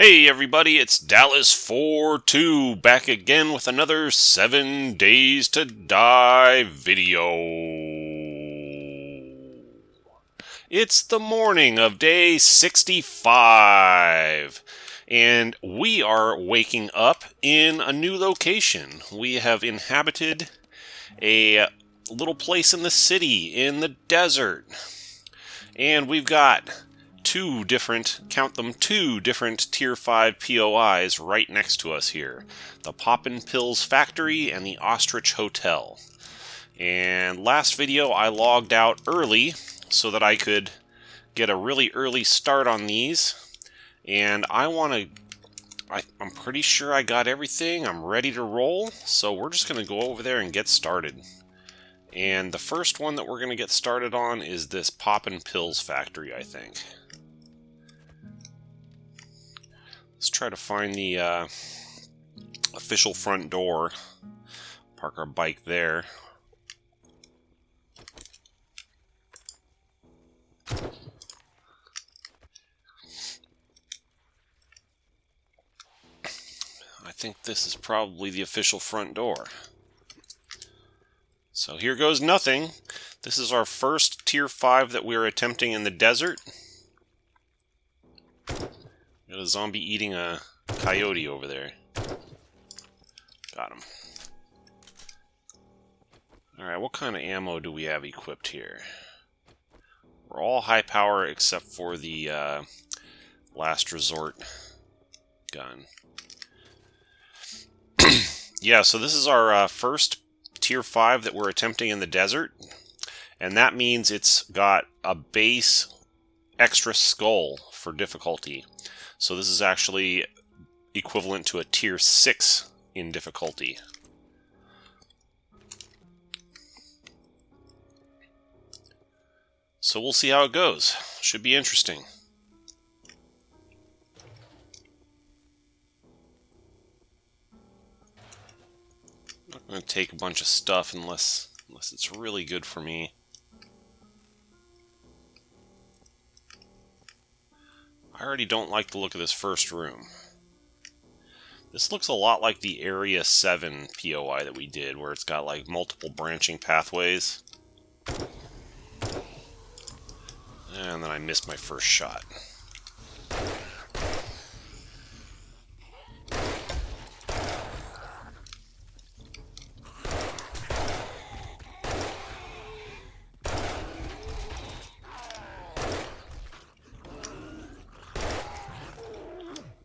Hey everybody, it's Dallas42 back again with another 7 Days to Die video. It's the morning of day 65, and we are waking up in a new location. We have inhabited a little place in the city, in the desert, and we've got two different Tier 5 POIs right next to us here. The Poppin' Pills Factory and the Ostrich Hotel. And last video I logged out early so that I could get a really early start on these. And I'm pretty sure I got everything. I'm ready to roll. So we're just going to go over there and get started. And the first one that we're going to get started on is this Poppin' Pills Factory, I think. Let's try to find the official front door. Park our bike there. I think this is probably the official front door. So here goes nothing. This is our first Tier 5 that we're attempting in the desert. Got a zombie eating a coyote over there. Got him. Alright, what kind of ammo do we have equipped here? We're all high power except for the last resort gun. Yeah, so this is our first Tier 5 that we're attempting in the desert. And that means it's got a base extra skull for difficulty. So this is actually equivalent to a Tier 6 in difficulty. So we'll see how it goes. Should be interesting. I'm not going to take a bunch of stuff unless it's really good for me. I already don't like the look of this first room. This looks a lot like the Area 7 POI that we did, where it's got like multiple branching pathways. And then I missed my first shot.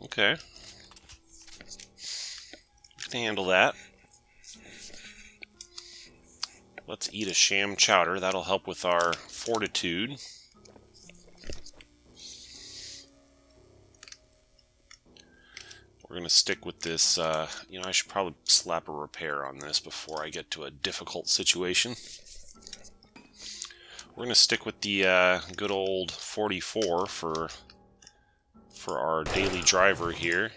Okay. We can handle that. Let's eat a sham chowder. That'll help with our fortitude. We're going to stick with this. I should probably slap a repair on this before I get to a difficult situation. We're going to stick with the good old 44 for our daily driver here.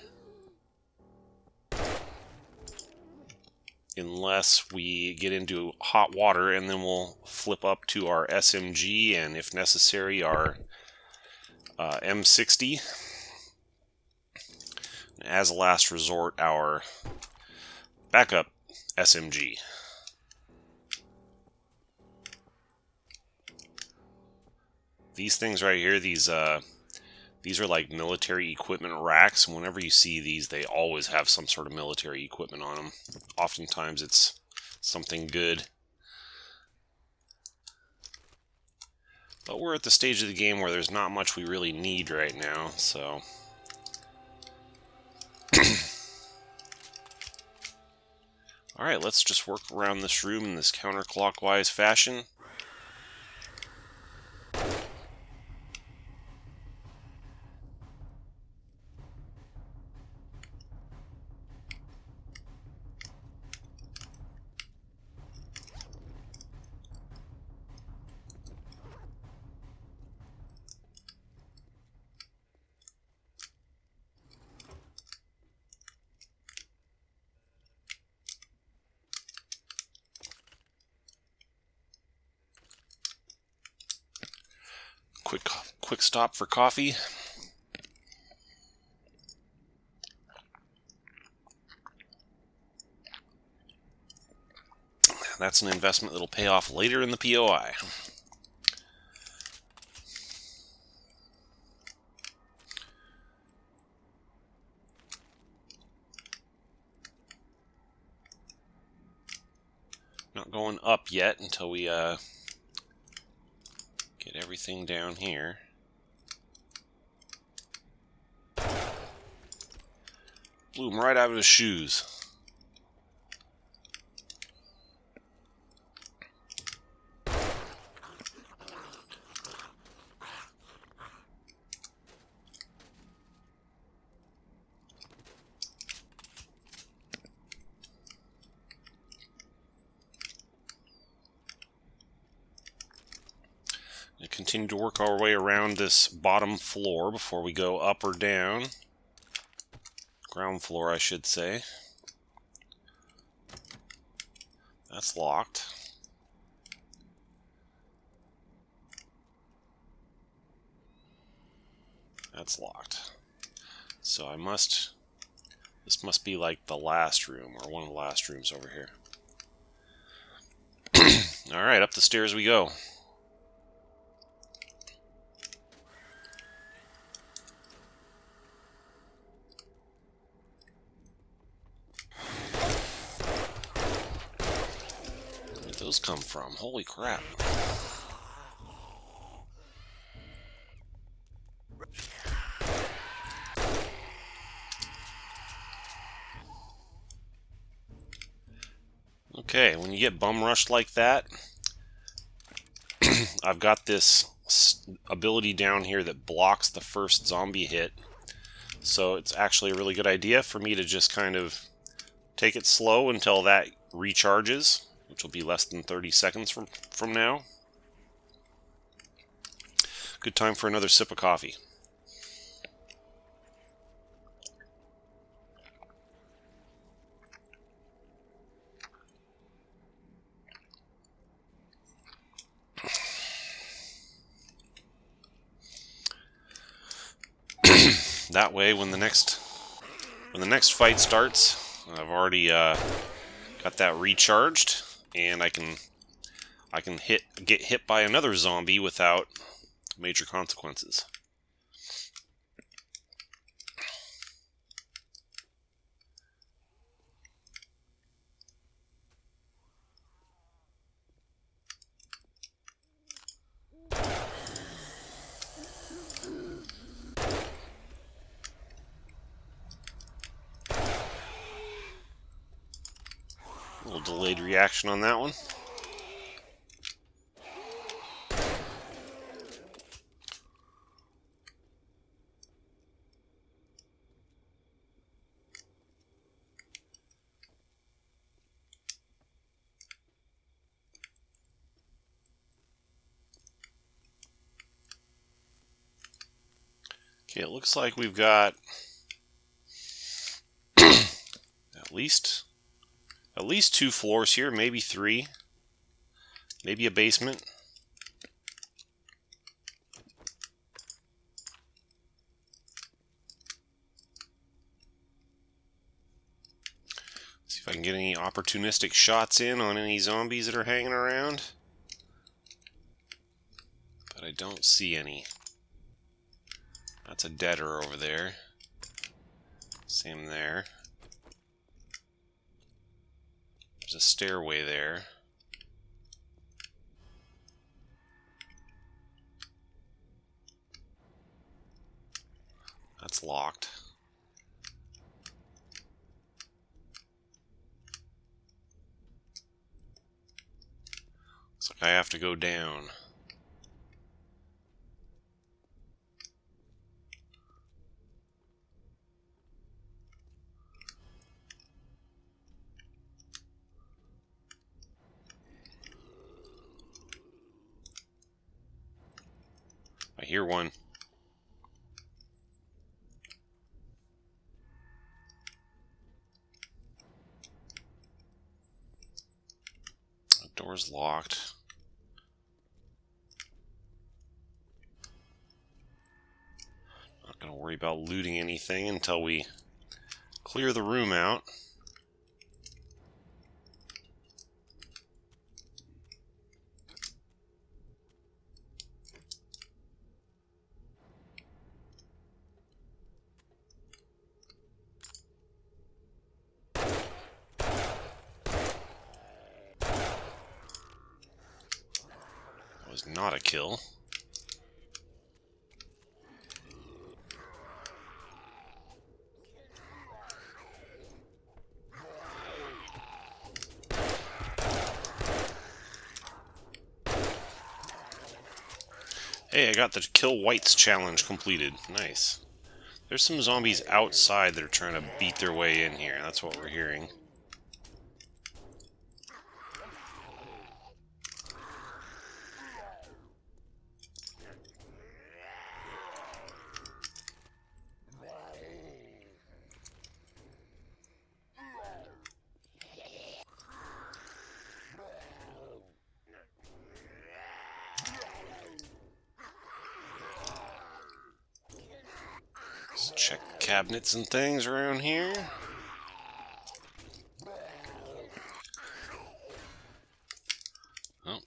Unless we get into hot water, and then we'll flip up to our SMG and, if necessary, our M60. As a last resort, our backup SMG. These things right here, these are like military equipment racks, and whenever you see these, they always have some sort of military equipment on them. Oftentimes it's something good. But we're at the stage of the game where there's not much we really need right now, so... Alright, let's just work around this room in this counterclockwise fashion. Quick stop for coffee. That's an investment that'll pay off later in the POI. Not going up yet until we get everything down here. Blew him right out of his shoes. Continue to work our way around this bottom floor before we go up or down. Ground floor, I should say. That's locked. That's locked. So this must be like the last room, or one of the last rooms over here. Alright, up the stairs we go. Where'd those come from? Holy crap. Okay, when you get bum rushed like that, I've got this ability down here that blocks the first zombie hit. So it's actually a really good idea for me to just kind of take it slow until that recharges, which will be less than 30 seconds from now. Good time for another sip of coffee. That way, when the next fight starts, I've already got that recharged, and I can get hit by another zombie without major consequences. A little delayed reaction on that one. Okay, it looks like we've got at least 2 floors here, maybe 3, maybe a basement. See if I can get any opportunistic shots in on any zombies that are hanging around. But I don't see any. That's a deader over there. Same there. There's a stairway there. That's locked. Looks like I have to go down. I hear one. The door's locked. Not going to worry about looting anything until we clear the room out. was not a kill. Hey, I got the Kill Whites challenge completed. Nice. There's some zombies outside that are trying to beat their way in here. That's what we're hearing. Let's check cabinets and things around here. Oh.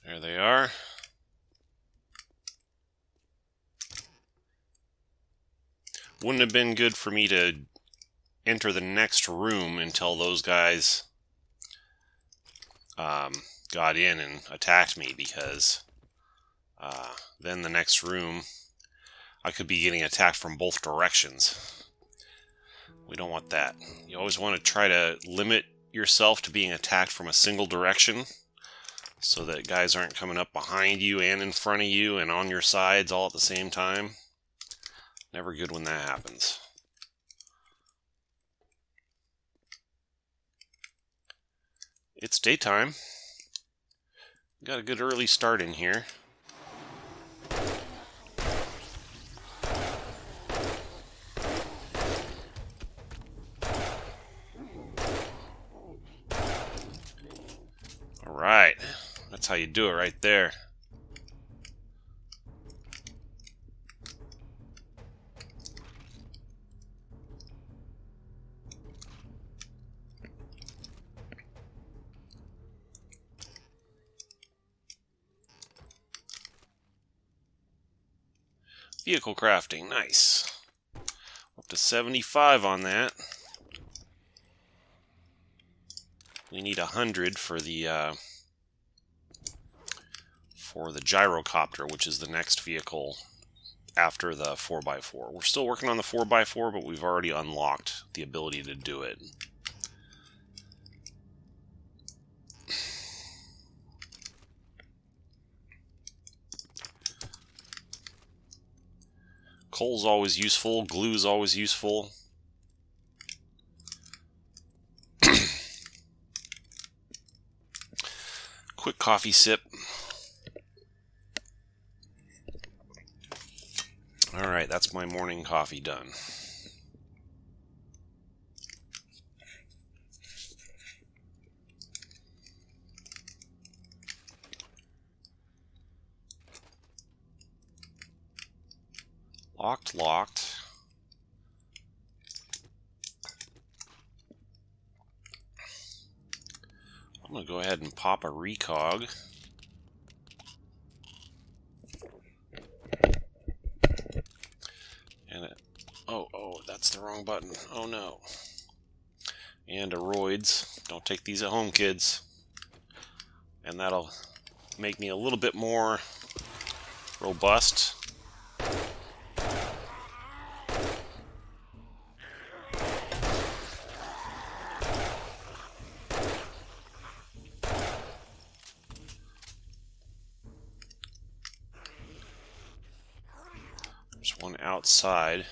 There they are. Wouldn't have been good for me to enter the next room until those guys got in and attacked me, because then the next room I could be getting attacked from both directions. We don't want that. You always want to try to limit yourself to being attacked from a single direction, so that guys aren't coming up behind you and in front of you and on your sides all at the same time. Never good when that happens. It's daytime. Got a good early start in here. Alright, that's how you do it right there. Vehicle crafting, nice. Up to 75 on that. We need 100 for the gyrocopter, which is the next vehicle after the 4x4. We're still working on the 4x4, but we've already unlocked the ability to do it. Coal's always useful, glue's always useful. Quick coffee sip. Alright, that's my morning coffee done. Locked. I'm going to go ahead and pop a recog. And oh, that's the wrong button. Oh no. And a roids. Don't take these at home, kids. And that'll make me a little bit more robust. There's one outside.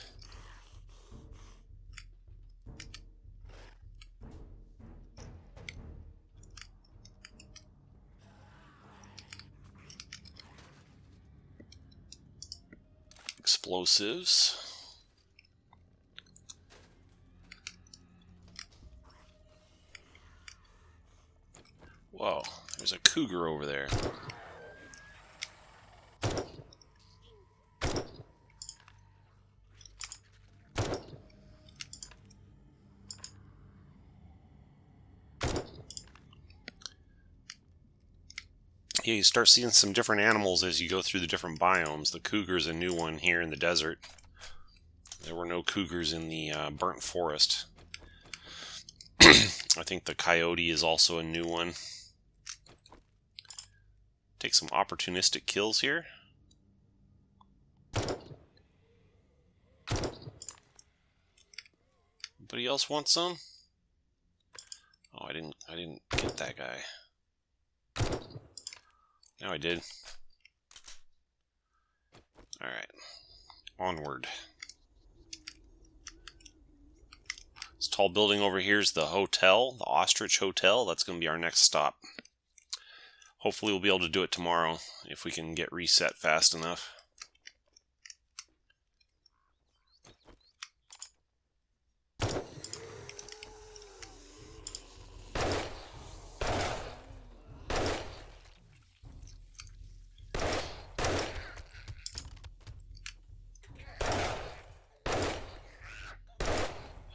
Explosives. Whoa, there's a cougar over there. Yeah, you start seeing some different animals as you go through the different biomes. The cougar's a new one here in the desert. There were no cougars in the burnt forest. I think the coyote is also a new one. Take some opportunistic kills here. Anybody else want some? Oh, I didn't get that guy. Now I did. Alright. Onward. This tall building over here is the hotel, the Ostrich Hotel. That's going to be our next stop. Hopefully we'll be able to do it tomorrow if we can get reset fast enough.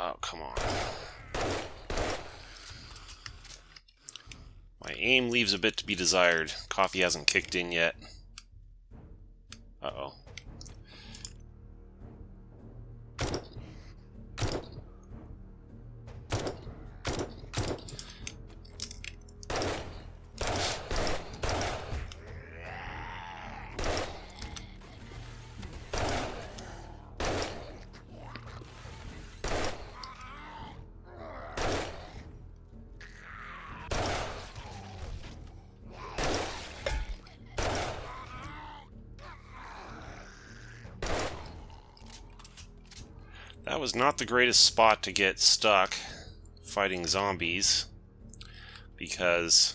Oh, come on. My aim leaves a bit to be desired. Coffee hasn't kicked in yet. Uh-oh. That was not the greatest spot to get stuck fighting zombies, because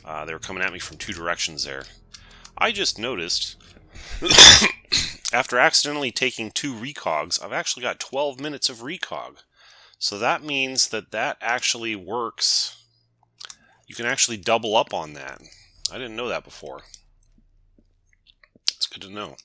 they were coming at me from two directions there. I just noticed, after accidentally taking 2 recogs, I've actually got 12 minutes of recog. So that means that that actually works. You can actually double up on that. I didn't know that before. It's good to know.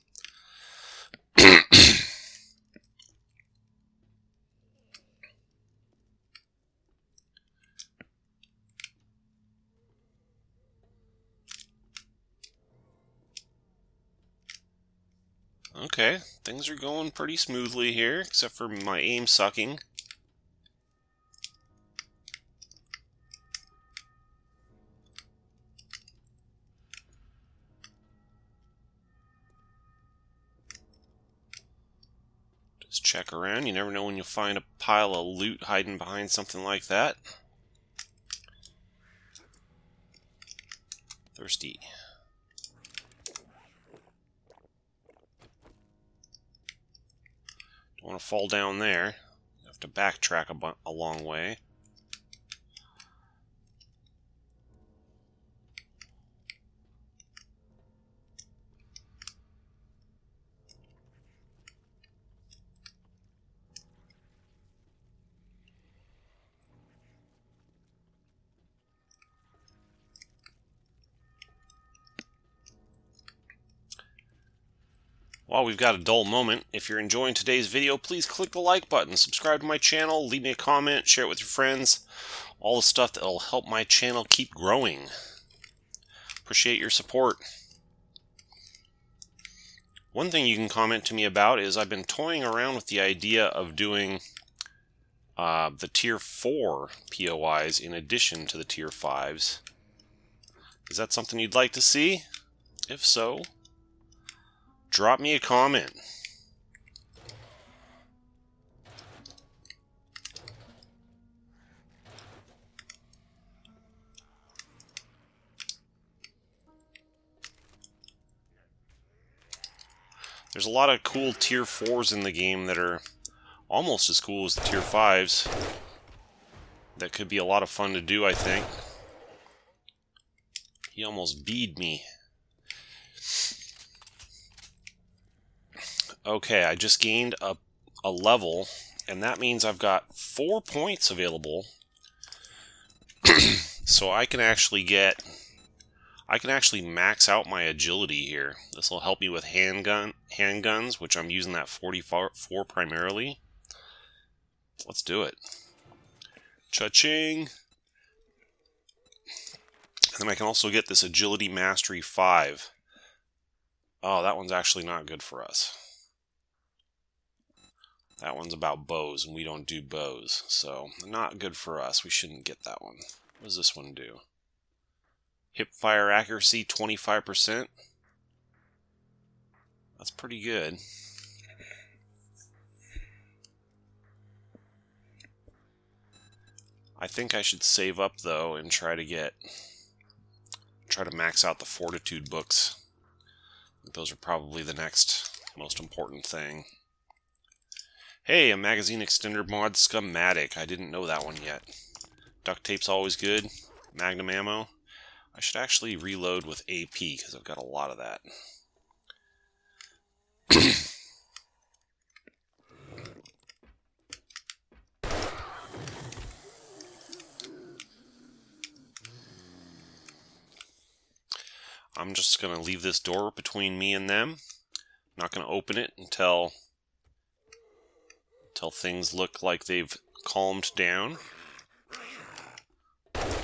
Okay, things are going pretty smoothly here, except for my aim sucking. Just check around. You never know when you'll find a pile of loot hiding behind something like that. Thirsty. Don't want to fall down there. You have to backtrack a long way. While we've got a dull moment, if you're enjoying today's video, please click the like button, subscribe to my channel, leave me a comment, share it with your friends. All the stuff that will help my channel keep growing. Appreciate your support. One thing you can comment to me about is I've been toying around with the idea of doing the Tier 4 POIs in addition to the Tier 5s. Is that something you'd like to see? If so, drop me a comment. There's a lot of cool Tier 4s in the game that are almost as cool as the Tier 5s. That could be a lot of fun to do, I think. He almost beat me. Okay, I just gained a level, and that means I've got 4 points available. So I can actually max out my agility here. This will help me with handguns, which I'm using that 44 primarily. Let's do it. Cha-ching! And then I can also get this Agility Mastery 5. Oh, that one's actually not good for us. That one's about bows, and we don't do bows, so not good for us. We shouldn't get that one. What does this one do? Hip fire accuracy, 25%. That's pretty good. I think I should save up, though, and try to max out the fortitude books. Those are probably the next most important thing. Hey, a magazine extender mod schematic. I didn't know that one yet. Duct tape's always good. Magnum ammo. I should actually reload with AP because I've got a lot of that. I'm just going to leave this door between me and them. Not going to open it until things look like they've calmed down. Okay,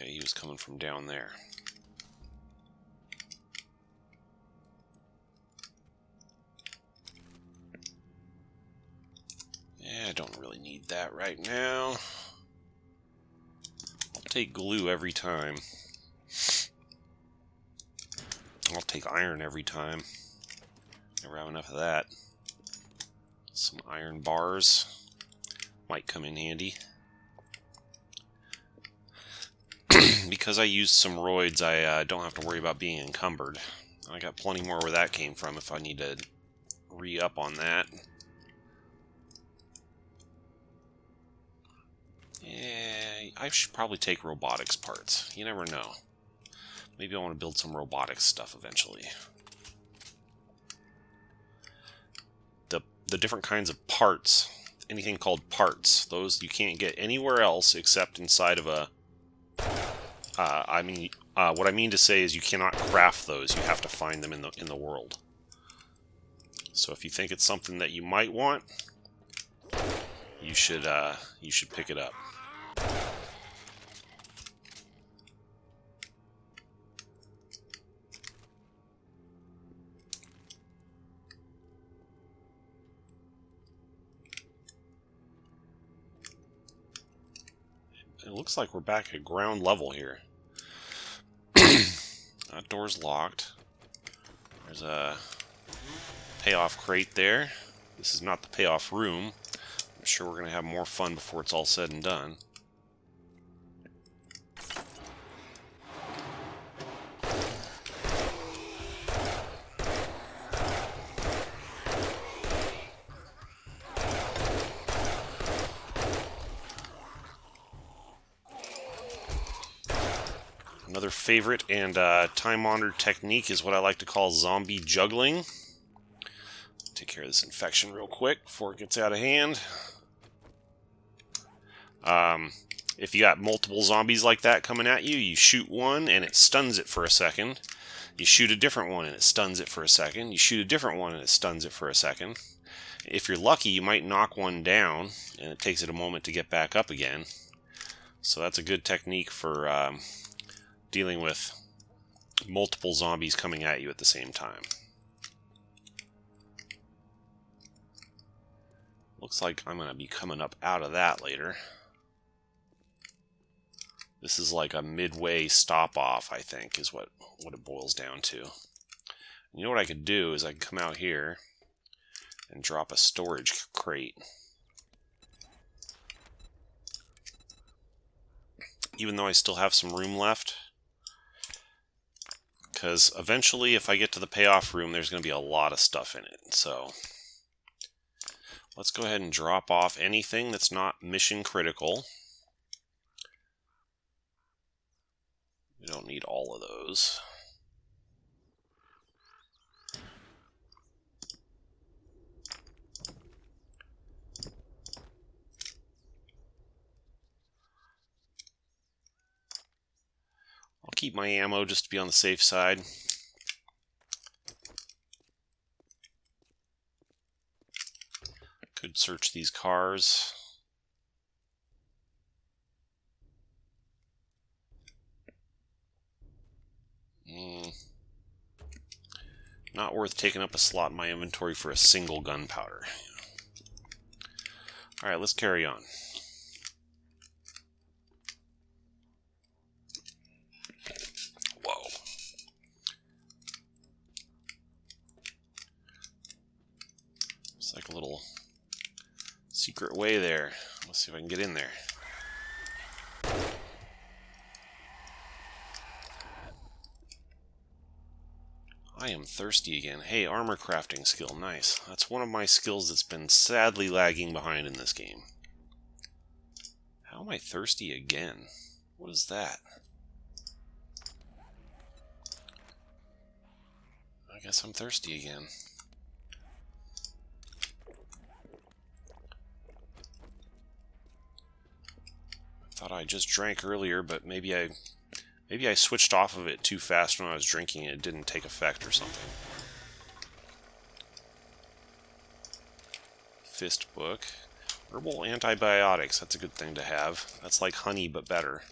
he was coming from down there. Yeah, I don't really need that right now. I'll take glue every time. I'll take iron every time. Never have enough of that. Some iron bars might come in handy. Because I used some roids, I don't have to worry about being encumbered. I got plenty more where that came from if I need to re-up on that. Yeah, I should probably take robotics parts. You never know. Maybe I want to build some robotics stuff eventually. The different kinds of parts, anything called parts, those you can't get anywhere else except inside of a... what I mean to say is you cannot craft those. You have to find them in the world. So if you think it's something that you might want, you should pick it up. It looks like we're back at ground level here. That door's locked. There's a payoff crate there. This is not the payoff room. I'm sure we're going to have more fun before it's all said and done. Another favorite and time-honored technique is what I like to call zombie juggling. Take care of this infection real quick before it gets out of hand. If you got multiple zombies like that coming at you, you shoot one and it stuns it for a second. You shoot a different one and it stuns it for a second. You shoot a different one and it stuns it for a second. If you're lucky, you might knock one down and it takes it a moment to get back up again. So that's a good technique for dealing with multiple zombies coming at you at the same time. Looks like I'm going to be coming up out of that later. This is like a midway stop-off, I think, is what it boils down to. You know what I could do is I could come out here and drop a storage crate. Even though I still have some room left. Because eventually, if I get to the payoff room, there's going to be a lot of stuff in it. So let's go ahead and drop off anything that's not mission critical. We don't need all of those. I'll keep my ammo just to be on the safe side. Could search these cars. Not worth taking up a slot in my inventory for a single gunpowder. Alright, let's carry on. Whoa. It's like a little secret way there. Let's see if I can get in there. I am thirsty again. Hey, armor crafting skill. Nice. That's one of my skills that's been sadly lagging behind in this game. How am I thirsty again? What is that? I guess I'm thirsty again. I thought I just drank earlier, but maybe I switched off of it too fast when I was drinking and it didn't take effect or something. Fist book. Herbal antibiotics. That's a good thing to have. That's like honey, but better.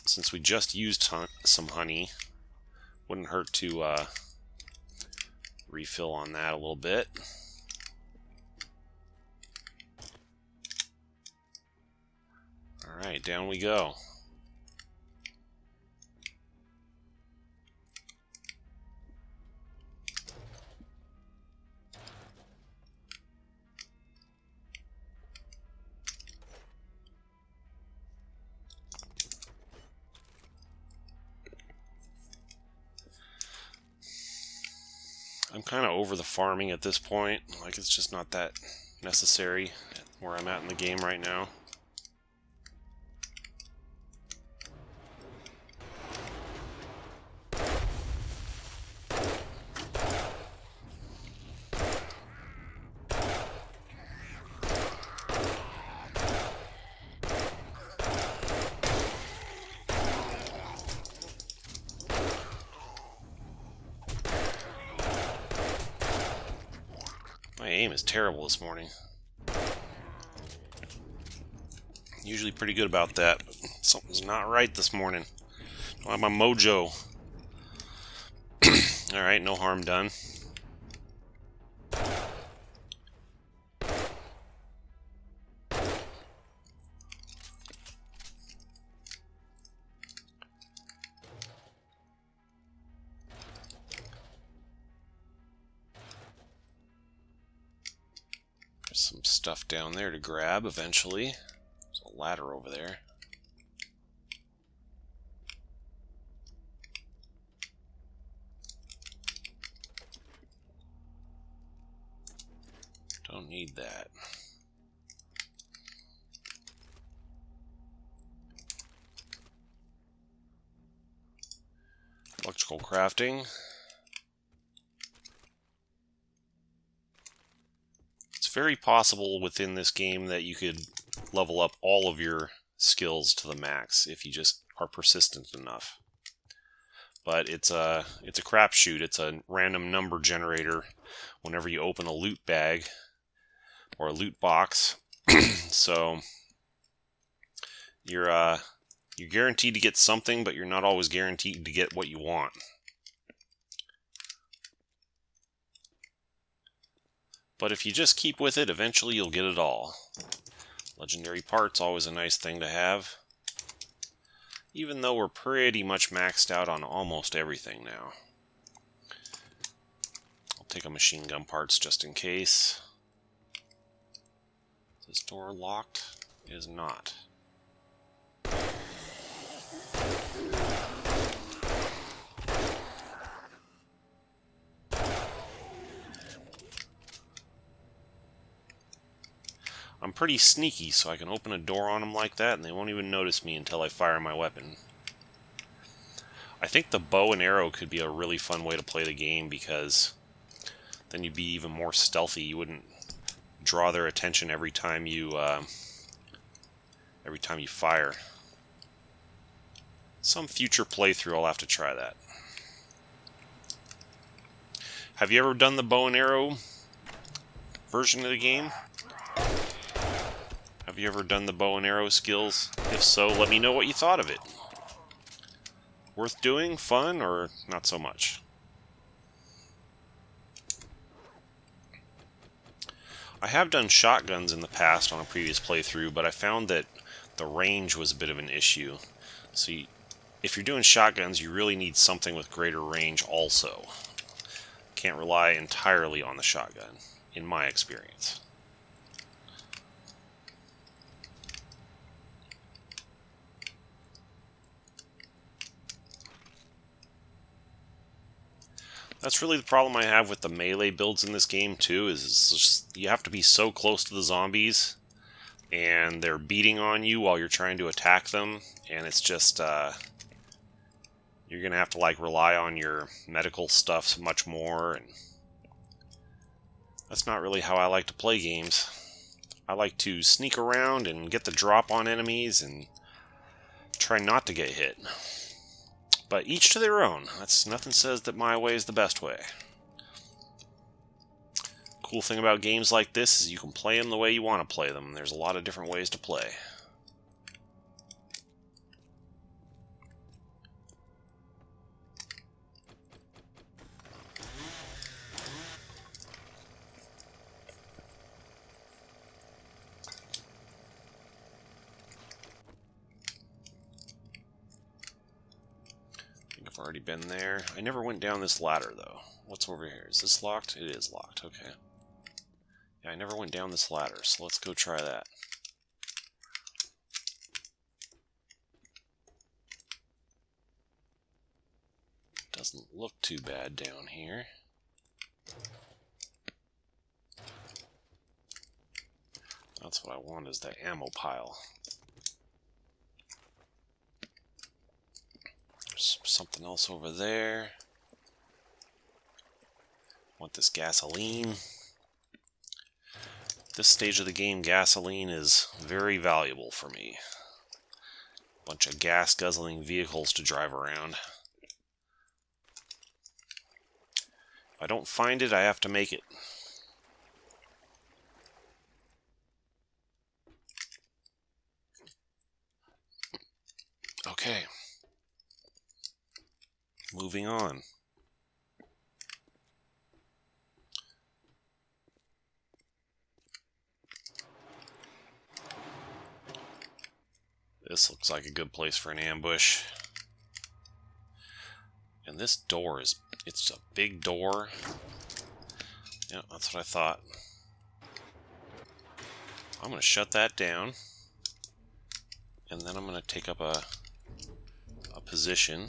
Since we just used some honey, wouldn't hurt to refill on that a little bit. Alright, down we go. I'm kind of over the farming at this point. Like, it's just not that necessary where I'm at in the game right now. My aim is terrible this morning. Usually pretty good about that, but something's not right this morning. Don't have my mojo. Alright, no harm done. Some stuff down there to grab eventually. There's a ladder over there. Don't need that. Electrical crafting. It's very possible within this game that you could level up all of your skills to the max if you just are persistent enough. But it's a crapshoot. It's a random number generator whenever you open a loot bag or a loot box. So you're guaranteed to get something, but you're not always guaranteed to get what you want. But if you just keep with it, eventually you'll get it all. Legendary parts, always a nice thing to have. Even though we're pretty much maxed out on almost everything now. I'll take a machine gun parts just in case. Is this door locked? It is not. I'm pretty sneaky, so I can open a door on them like that, and they won't even notice me until I fire my weapon. I think the bow and arrow could be a really fun way to play the game, because then you'd be even more stealthy. You wouldn't draw their attention every time you fire. Some future playthrough, I'll have to try that. Have you ever done the bow and arrow version of the game? Have you ever done the bow and arrow skills? If so, let me know what you thought of it. Worth doing? Fun? Or not so much? I have done shotguns in the past on a previous playthrough, but I found that the range was a bit of an issue. So if you're doing shotguns, you really need something with greater range also. Can't rely entirely on the shotgun, in my experience. That's really the problem I have with the melee builds in this game too, is it's just, you have to be so close to the zombies, and they're beating on you while you're trying to attack them, and it's just, you're gonna have to like rely on your medical stuff much more, and that's not really how I like to play games. I like to sneak around and get the drop on enemies and try not to get hit. But each to their own. Nothing says that my way is the best way. Cool thing about games like this is you can play them the way you want to play them. There's a lot of different ways to play. I've already been there. I never went down this ladder, though. What's over here? Is this locked? It is locked. Okay. Yeah, I never went down this ladder, so let's go try that. Doesn't look too bad down here. That's what I want, is that ammo pile. There's something else over there. Want this gasoline. This stage of the game, gasoline is very valuable for me. Bunch of gas-guzzling vehicles to drive around. If I don't find it, I have to make it. Okay. Moving on. This looks like a good place for an ambush. And this door is, it's a big door. Yeah, that's what I thought. I'm going to shut that down. And then I'm going to take up a position.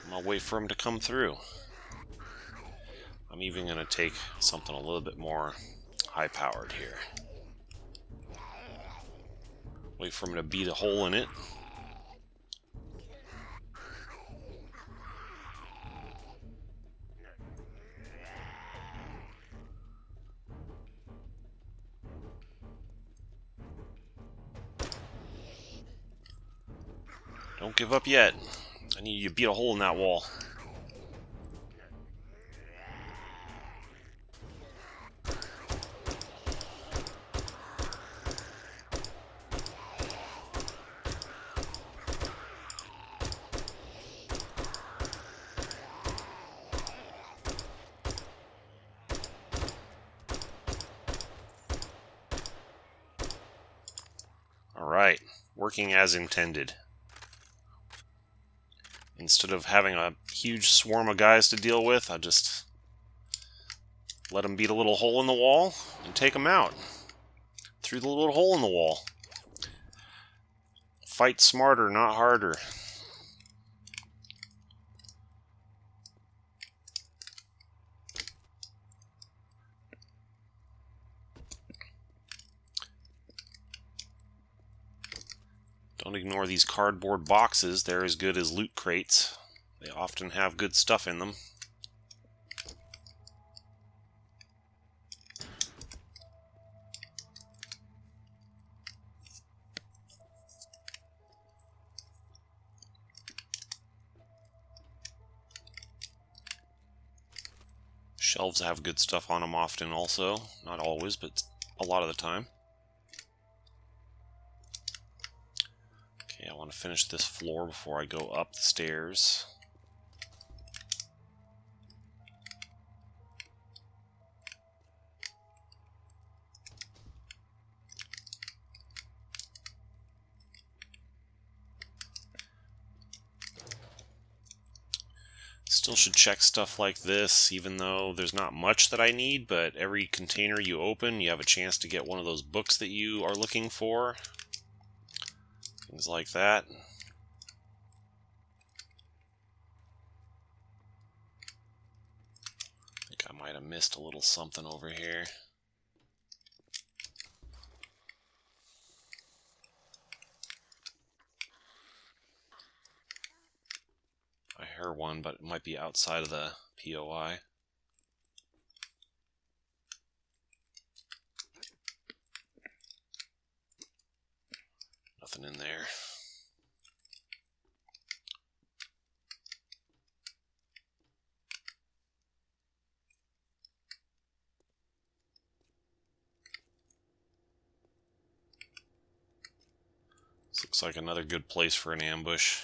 And I'll wait for him to come through. I'm even going to take something a little bit more high-powered here. Wait for him to beat a hole in it. Don't give up yet. I need you to beat a hole in that wall. Alright, working as intended. Instead of having a huge swarm of guys to deal with, I just let them beat a little hole in the wall and take them out. Through the little hole in the wall. Fight smarter, not harder. Don't ignore these cardboard boxes. They're as good as loot crates. They often have good stuff in them. Shelves have good stuff on them often also. Not always, but a lot of the time. Okay, I want to finish this floor before I go up the stairs. Still should check stuff like this, even though there's not much that I need, but every container you open, you have a chance to get one of those books that you are looking for. Things like that. I think I might have missed a little something over here. I heard one, but it might be outside of the POI. Nothing in there. This looks like another good place for an ambush.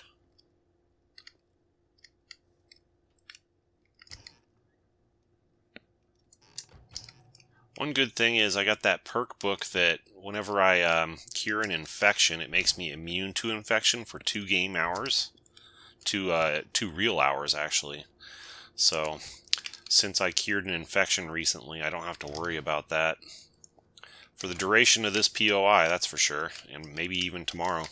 One good thing is I got that perk book that whenever I cure an infection, it makes me immune to infection for 2 game hours. 2 real hours, actually. So, since I cured an infection recently, I don't have to worry about that. For the duration of this POI, that's for sure. And maybe even tomorrow.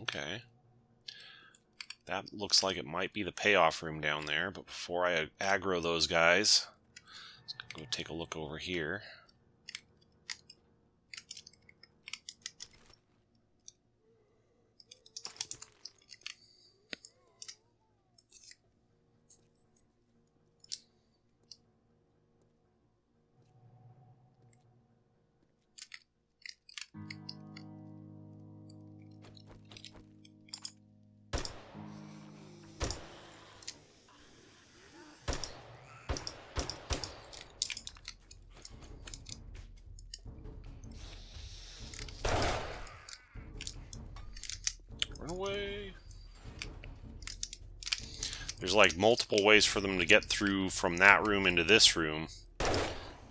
Okay. That looks like it might be the payoff room down there, but before I aggro those guys, let's go take a look over here. Run away. There's like multiple ways for them to get through from that room into this room,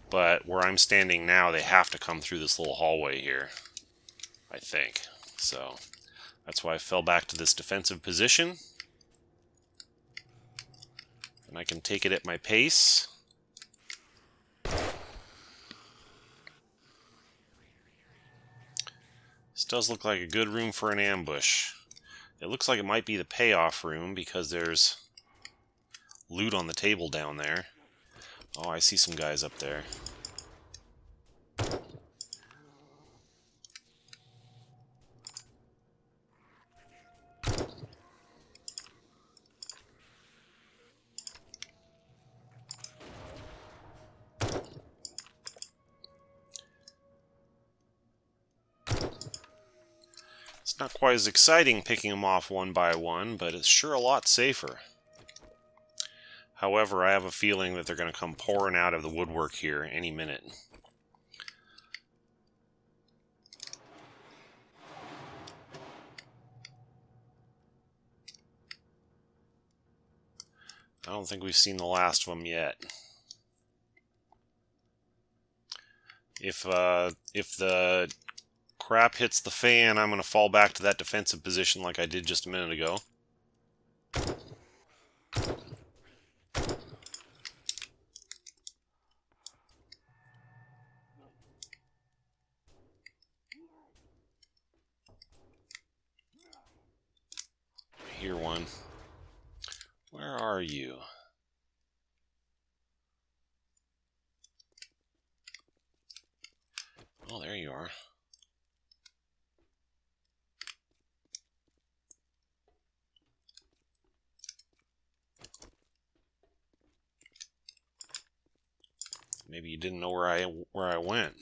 but where I'm standing now, they have to come through this little hallway here, I think. So that's why I fell back to this defensive position. And I can take it at my pace. This does look like a good room for an ambush. It looks like it might be the payoff room because there's loot on the table down there. Oh, I see some guys up there. It's not quite as exciting picking them off one by one, but it's sure a lot safer. However, I have a feeling that they're going to come pouring out of the woodwork here any minute. I don't think we've seen the last of them yet. If the crap hits the fan, I'm going to fall back to that defensive position like I did just a minute ago. I hear one. Where are you? Oh, there you are. Maybe you didn't know where I went.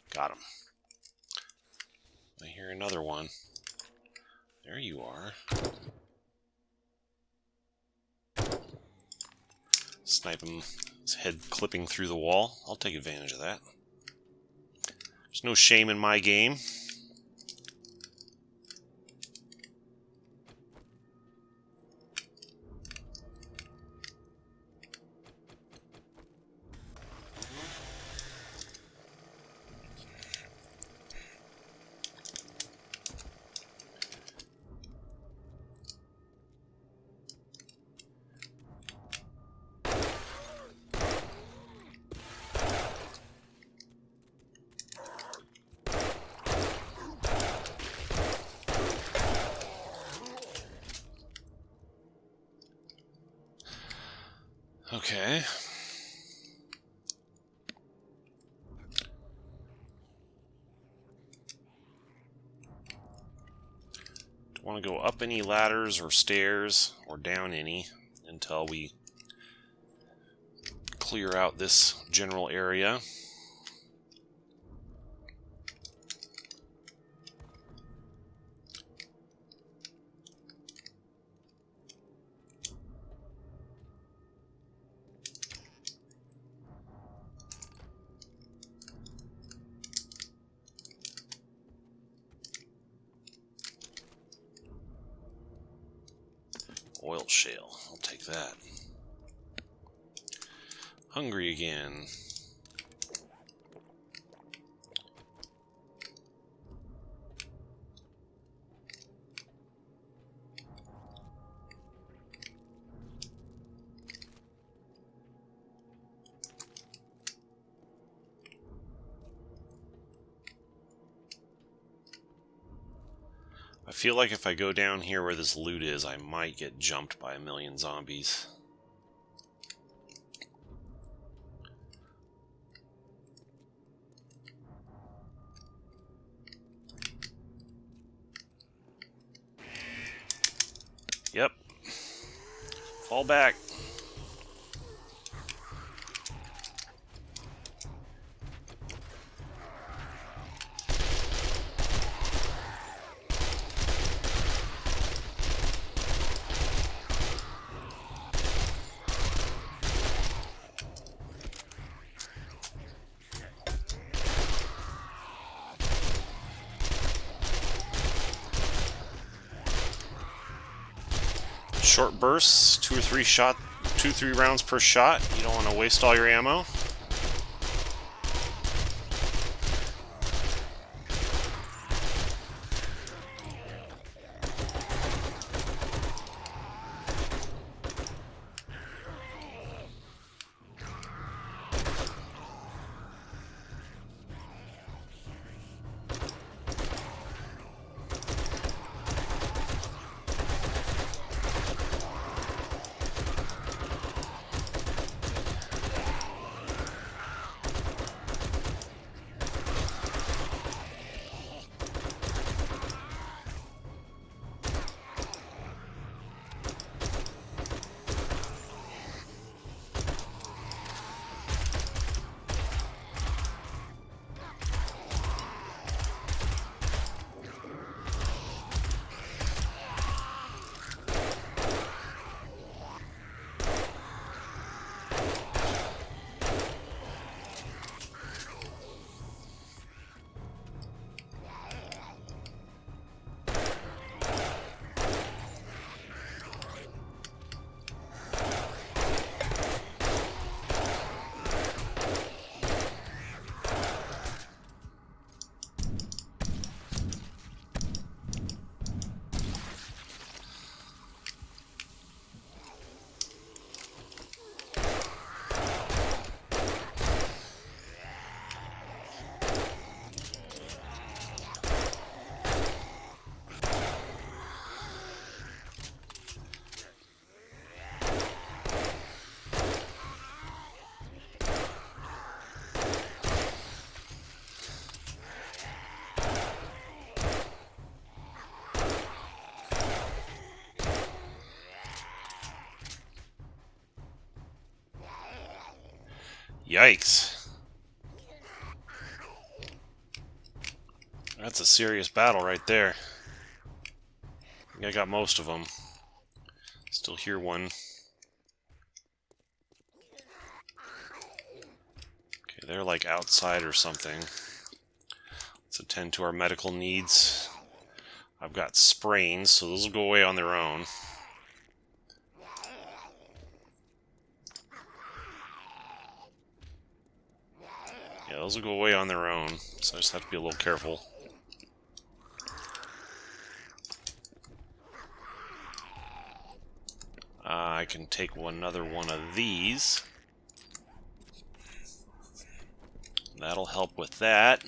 Got him. I hear another one. There you are. Snipe him, his head clipping through the wall. I'll take advantage of that. There's no shame in my game. Okay. Don't want to go up any ladders or stairs or down any until we clear out this general area. Oil shale, I'll take that. Hungry again. I feel like if I go down here where this loot is, I might get jumped by a million zombies. Yep. Fall back. Short bursts, 2 or 3 rounds per shot. You don't want to waste all your ammo. Yikes. That's a serious battle right there. I think I got most of them. Still hear one. Okay, they're like outside or something. Let's attend to our medical needs. I've got sprains, so those will go away on their own. Yeah, those will go away on their own, so I just have to be a little careful. I can take another one of these. That'll help with that.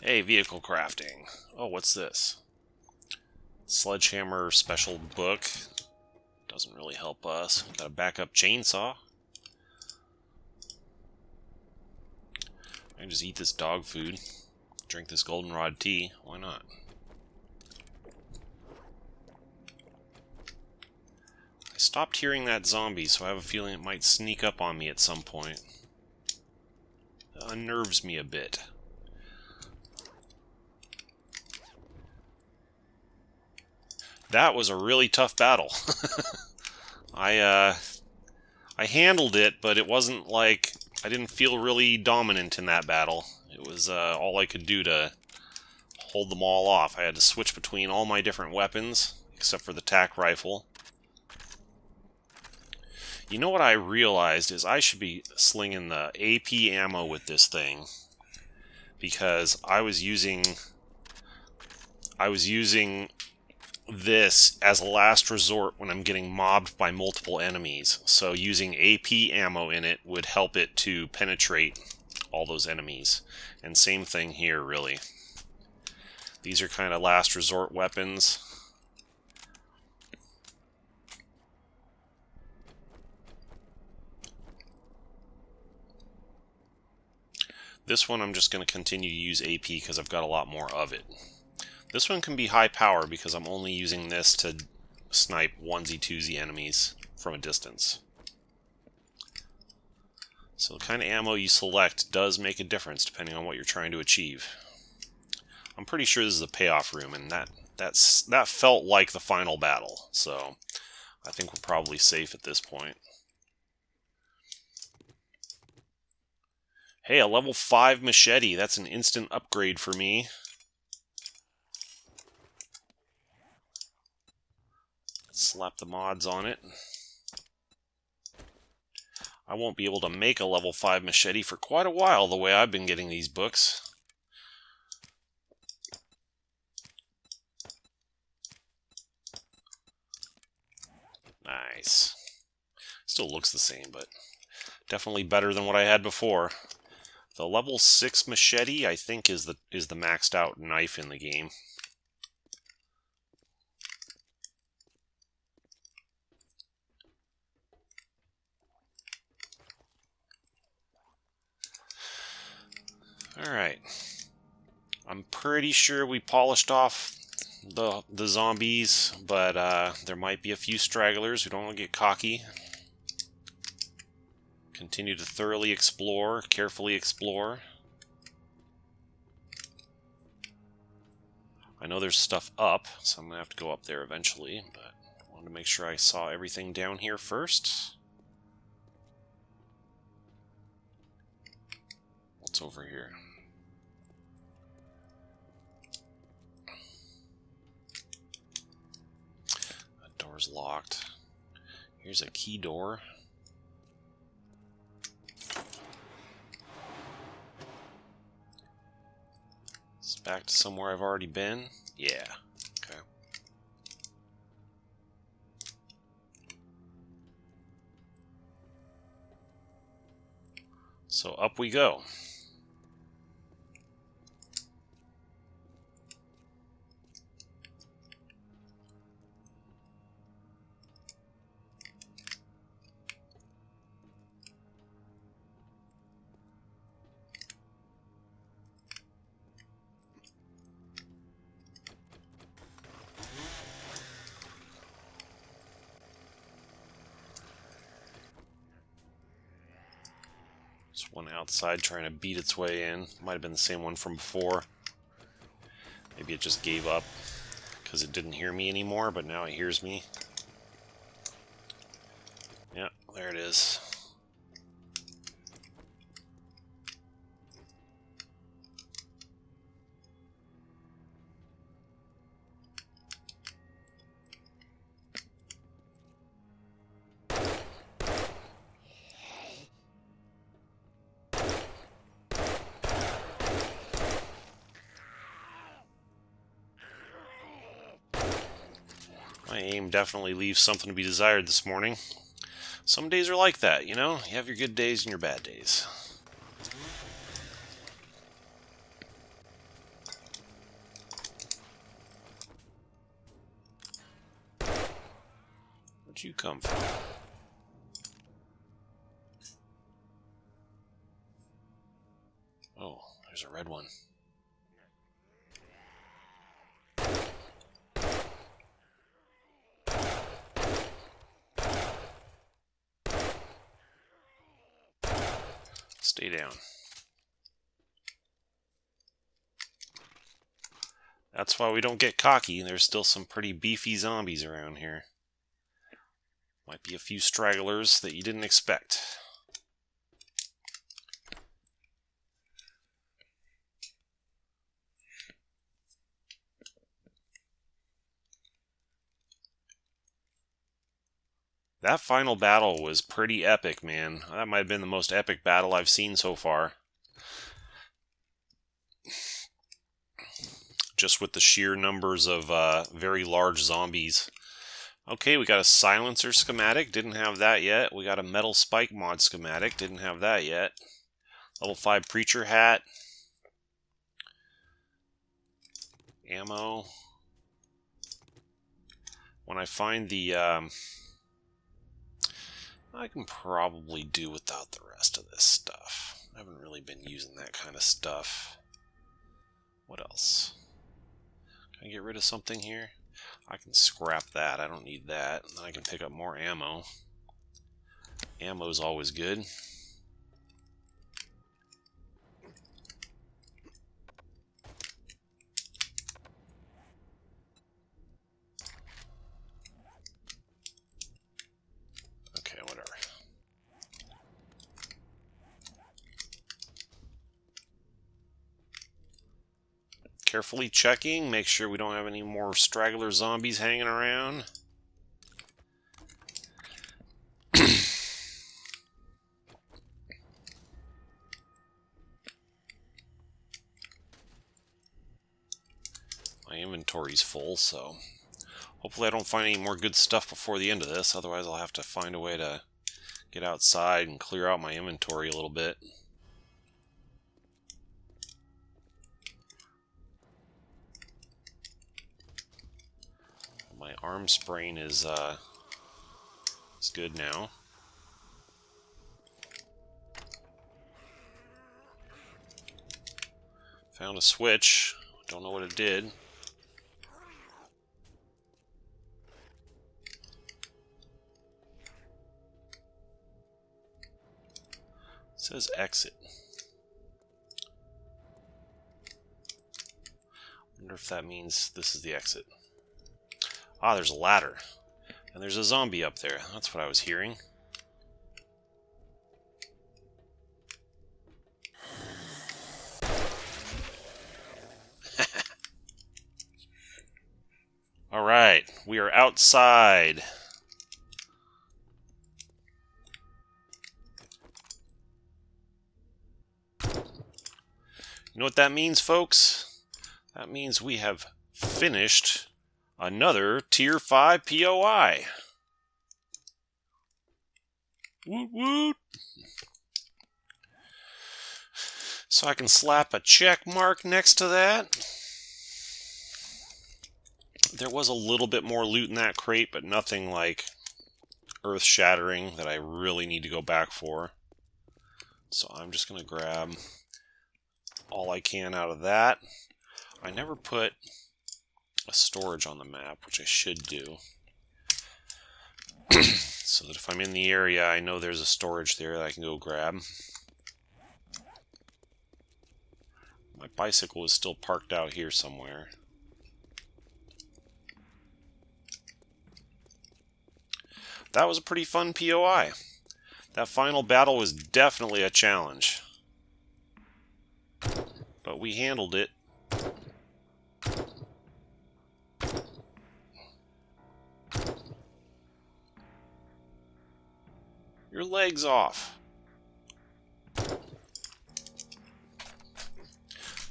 Hey, vehicle crafting. Oh, what's this? Sledgehammer special book. Doesn't really help us. Got a backup chainsaw. I can just eat this dog food. Drink this goldenrod tea. Why not? I stopped hearing that zombie, so I have a feeling it might sneak up on me at some point. It unnerves me a bit. That was a really tough battle. I handled it, but it wasn't like... I didn't feel really dominant in that battle. It was all I could do to hold them all off. I had to switch between all my different weapons, except for the tack rifle. You know what I realized is I should be slinging the AP ammo with this thing, because I was using this as a last resort when I'm getting mobbed by multiple enemies. So using AP ammo in it would help it to penetrate all those enemies. And same thing here, really. These are kind of last resort weapons. This one I'm just going to continue to use AP because I've got a lot more of it. This one can be high power because I'm only using this to snipe onesie-twosie enemies from a distance. So the kind of ammo you select does make a difference depending on what you're trying to achieve. I'm pretty sure this is the payoff room, and that felt like the final battle, so I think we're probably safe at this point. Hey, a level 5 machete. That's an instant upgrade for me. Slap the mods on it. I won't be able to make a level 5 machete for quite a while the way I've been getting these books. Nice. Still looks the same, but definitely better than what I had before. The level 6 machete, I think, is the maxed out knife in the game. Alright. I'm pretty sure we polished off the zombies, but there might be a few stragglers. We don't want to get cocky. Continue to thoroughly explore, carefully explore. I know there's stuff up, so I'm going to have to go up there eventually, but I wanted to make sure I saw everything down here first. What's over here? That door's locked. Here's a key door. It's back to somewhere I've already been. Yeah. Okay. So up we go. There's one outside trying to beat its way in. Might have been the same one from before. Maybe it just gave up because it didn't hear me anymore, but now it hears me. Yeah, there it is. My aim definitely leaves something to be desired this morning. Some days are like that, you know? You have your good days and your bad days. Where'd Where'd you come from? Oh, there's a red one. Stay down. That's why we don't get cocky. There's still some pretty beefy zombies around here. Might be a few stragglers that you didn't expect. That final battle was pretty epic, man. That might have been the most epic battle I've seen so far. Just with the sheer numbers of very large zombies. Okay, we got a silencer schematic. Didn't have that yet. We got a metal spike mod schematic. Didn't have that yet. Level 5 preacher hat. Ammo. When I find the... I can probably do without the rest of this stuff. I haven't really been using that kind of stuff. What else? Can I get rid of something here? I can scrap that. I don't need that. And then I can pick up more ammo. Ammo's always good. Okay, whatever. Carefully checking, make sure we don't have any more straggler zombies hanging around. My inventory's full, so hopefully I don't find any more good stuff before the end of this. Otherwise I'll have to find a way to get outside and clear out my inventory a little bit. My arm sprain is good now. Found a switch. Don't know what it did. It says exit. Wonder if that means this is the exit. Ah, there's a ladder. And there's a zombie up there. That's what I was hearing. Alright, we are outside. You know what that means, folks? That means we have finished another Tier 5 POI. Woot woot! So I can slap a check mark next to that. There was a little bit more loot in that crate, but nothing like earth-shattering that I really need to go back for. So I'm just going to grab all I can out of that. I never put a storage on the map, which I should do. So that if I'm in the area, I know there's a storage there that I can go grab. My bicycle is still parked out here somewhere. That was a pretty fun POI. That final battle was definitely a challenge. But we handled it. Your leg's off.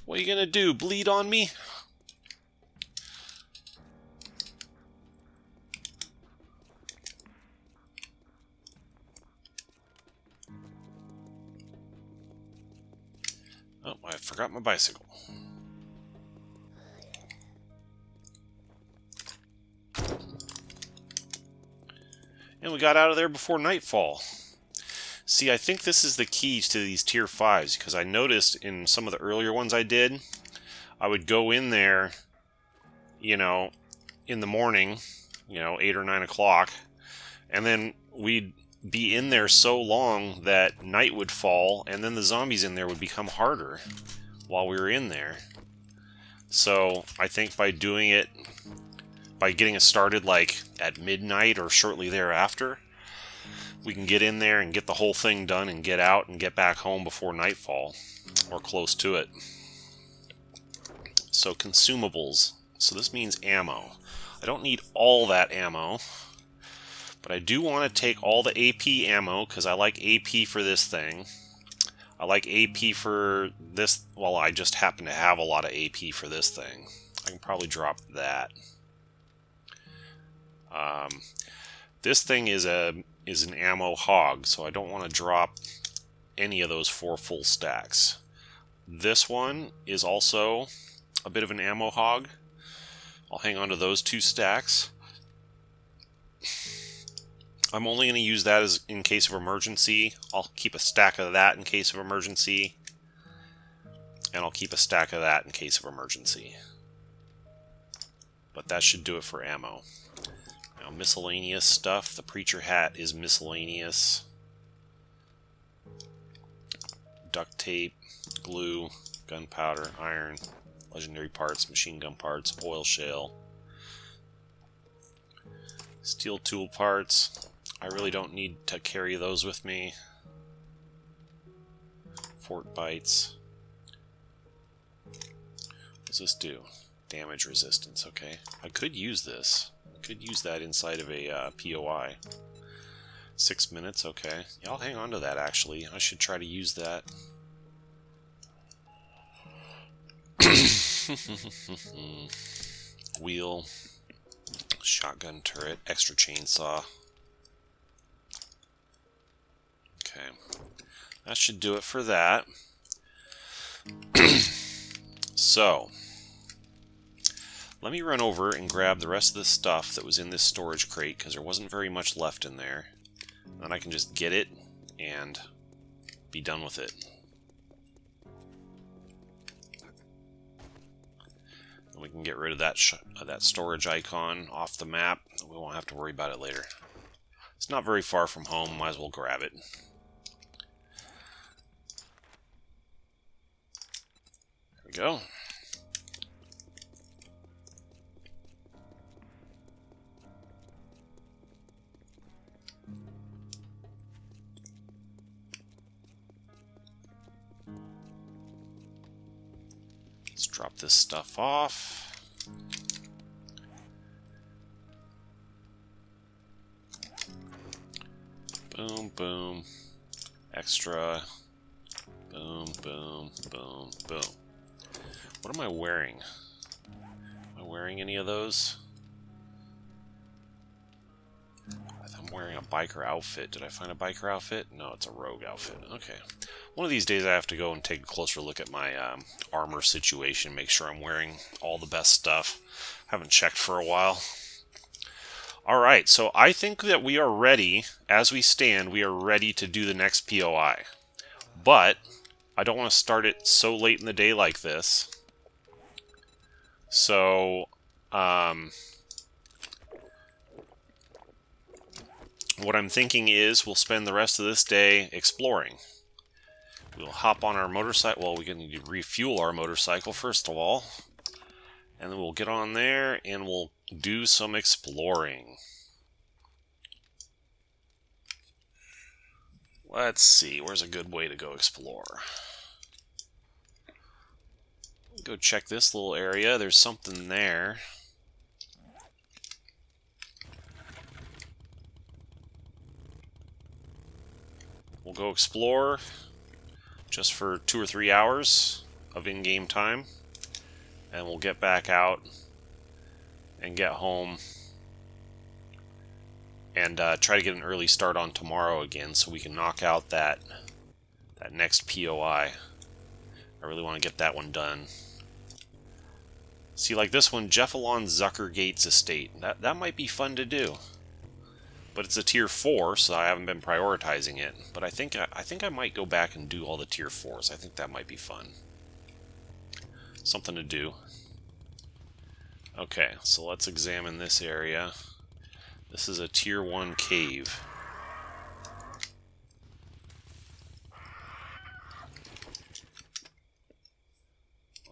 What are you gonna do? Bleed on me? Oh, I forgot my bicycle. And we got out of there before nightfall. See, I think this is the key to these tier 5s, because I noticed in some of the earlier ones I did, I would go in there, you know, in the morning, 8 or 9 o'clock, and then we'd be in there so long that night would fall, and then the zombies in there would become harder while we were in there. So I think by doing it, by getting it started like at midnight or shortly thereafter, we can get in there and get the whole thing done and get out and get back home before nightfall, or close to it. So consumables. So this means ammo. I don't need all that ammo, but I do want to take all the AP ammo because I like AP for this thing. I like AP for this. Well, I just happen to have a lot of AP for this thing. I can probably drop that. This thing is an ammo hog, so I don't want to drop any of those 4 full stacks. This one is also a bit of an ammo hog. I'll hang on to those 2 stacks. I'm only going to use that as in case of emergency. I'll keep a stack of that in case of emergency. And I'll keep a stack of that in case of emergency. But that should do it for ammo. Now, miscellaneous stuff. The preacher hat is miscellaneous. Duct tape, glue, gunpowder, iron, legendary parts, machine gun parts, oil shale, steel tool parts. I really don't need to carry those with me. Fort bites. What does this do? Damage resistance, okay. I could use this. I could use that inside of a POI. 6 minutes, okay. Yeah, I'll hang on to that, actually. I should try to use that. Wheel. Shotgun turret. Extra chainsaw. Okay. That should do it for that. So, let me run over and grab the rest of the stuff that was in this storage crate, because there wasn't very much left in there. Then I can just get it and be done with it. And we can get rid of that storage icon off the map. We won't have to worry about it later. It's not very far from home, might as well grab it. There we go. Let's drop this stuff off. Boom, boom. Extra. Boom, boom, boom, boom. What am I wearing? Am I wearing any of those? I'm wearing a biker outfit. Did I find a biker outfit? No, it's a rogue outfit. Okay. One of these days I have to go and take a closer look at my armor situation, make sure I'm wearing all the best stuff. Haven't checked for a while. Alright, so I think that we are ready, as we stand, we are ready to do the next POI. But I don't want to start it so late in the day like this. So, what I'm thinking is we'll spend the rest of this day exploring. We'll hop on our motorcycle. Well, we can need to refuel our motorcycle first of all. And then we'll get on there and we'll do some exploring. Let's see, where's a good way to go explore? Go check this little area. There's something there. We'll go explore just for 2 or 3 hours of in-game time. And we'll get back out and get home and try to get an early start on tomorrow again so we can knock out that next POI. I really want to get that one done. See, like this one, Jeffalon Zucker Gates Estate. That might be fun to do. But it's a tier 4, so I haven't been prioritizing it. But I think I might go back and do all the tier 4s. I think that might be fun. Something to do. Okay, so let's examine this area. This is a tier 1 cave.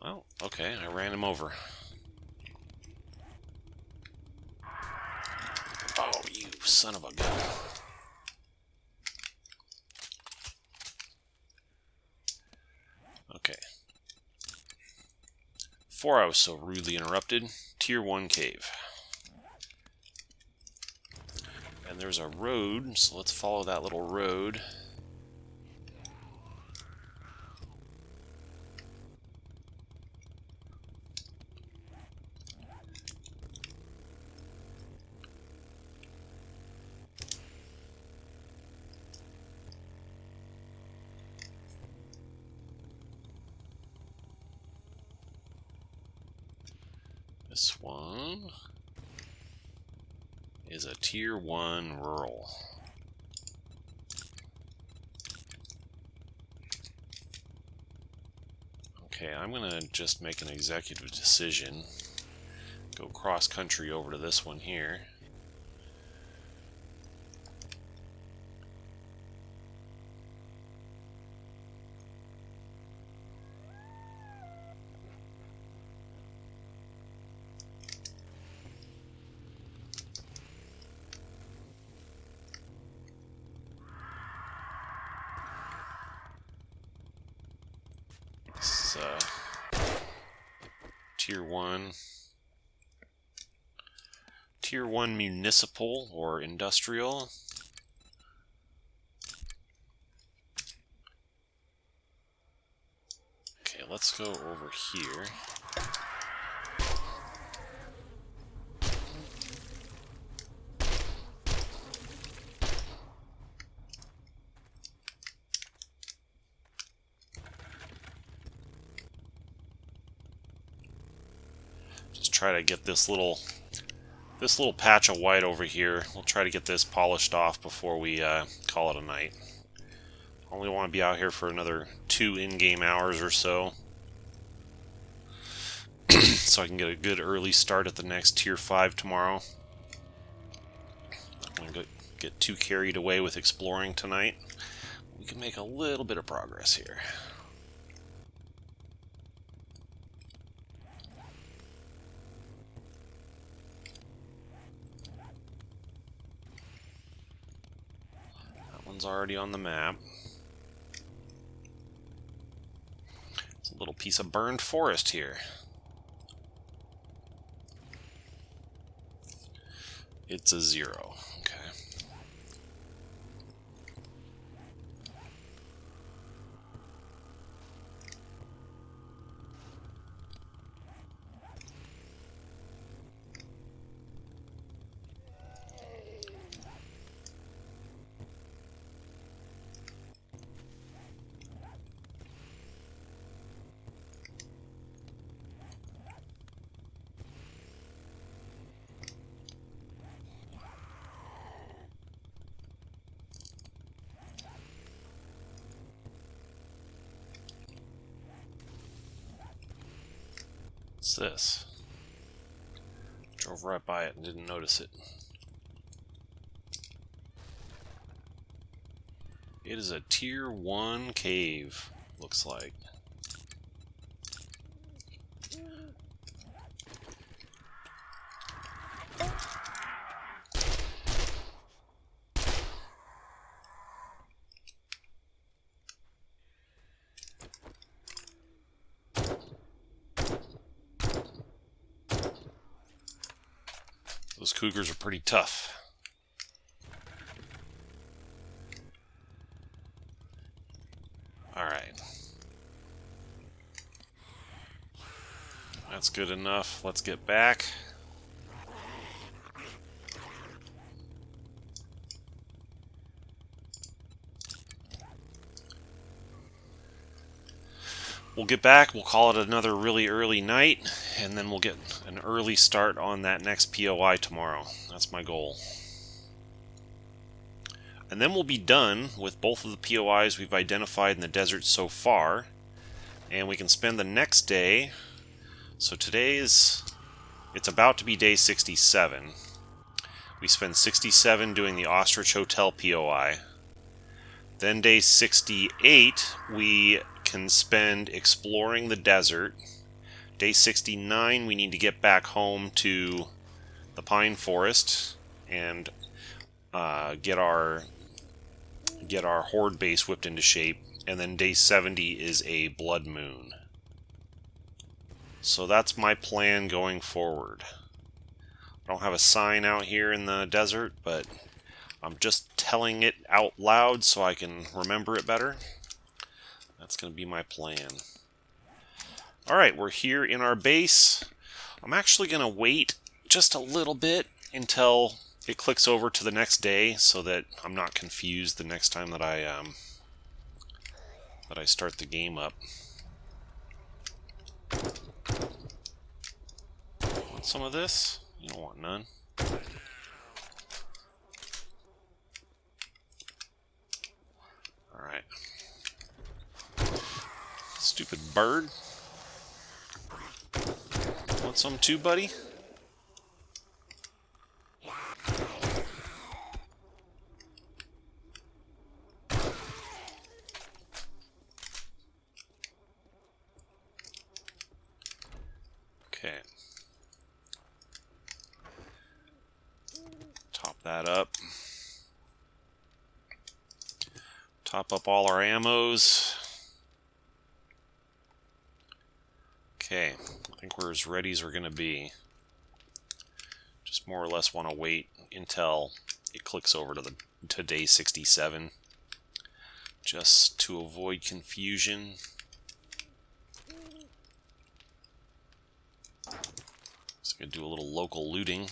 Well, okay, I ran him over. Oh, you son of a gun. Okay. Before I was so rudely interrupted, tier 1 cave. And there's a road, so let's follow that little road. This one is a tier 1 rural. Okay, I'm gonna just make an executive decision. Go cross country over to this one here. This is tier 1 municipal or industrial. Okay, let's go over here. Try to get this little patch of white over here. We'll try to get this polished off before we call it a night. Only want to be out here for another 2 in-game hours or so, so I can get a good early start at the next tier 5 tomorrow. I'm gonna get too carried away with exploring tonight. We can make a little bit of progress here. Already on the map. It's a little piece of burned forest here. It's a 0. Okay. What's this? Drove right by it and didn't notice it. It is a tier 1 cave, looks like. Those cougars are pretty tough. Alright. That's good enough. Let's get back. We'll get back, we'll call it another really early night, and then we'll get an early start on that next POI tomorrow. That's my goal. And then we'll be done with both of the POIs we've identified in the desert so far. And we can spend the next day. So it's about to be day 67. We spend 67 doing the Ostrich Hotel POI. Then day 68, we can spend exploring the desert. Day 69, we need to get back home to the pine forest and get our horde base whipped into shape. And then day 70 is a blood moon. So that's my plan going forward. I don't have a sign out here in the desert, but I'm just telling it out loud so I can remember it better. That's going to be my plan. Alright, we're here in our base. I'm actually going to wait just a little bit until it clicks over to the next day so that I'm not confused the next time that I start the game up. Want some of this? You don't want none. Alright. Stupid bird. Want some too, buddy? Okay. Top that up. Top up all our ammos. Okay, I think we're as ready as we're going to be. Just more or less want to wait until it clicks over to day 67, just to avoid confusion. Just going to do a little local looting.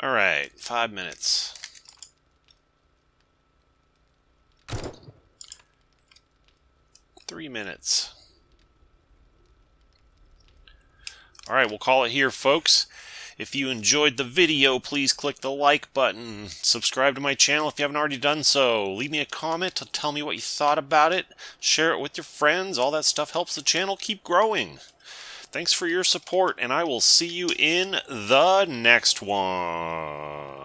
Alright, 5 minutes. Three minutes. Alright, we'll call it here, folks. If you enjoyed the video, please click the like button. Subscribe to my channel if you haven't already done so. Leave me a comment to tell me what you thought about it. Share it with your friends. All that stuff helps the channel keep growing. Thanks for your support, and I will see you in the next one.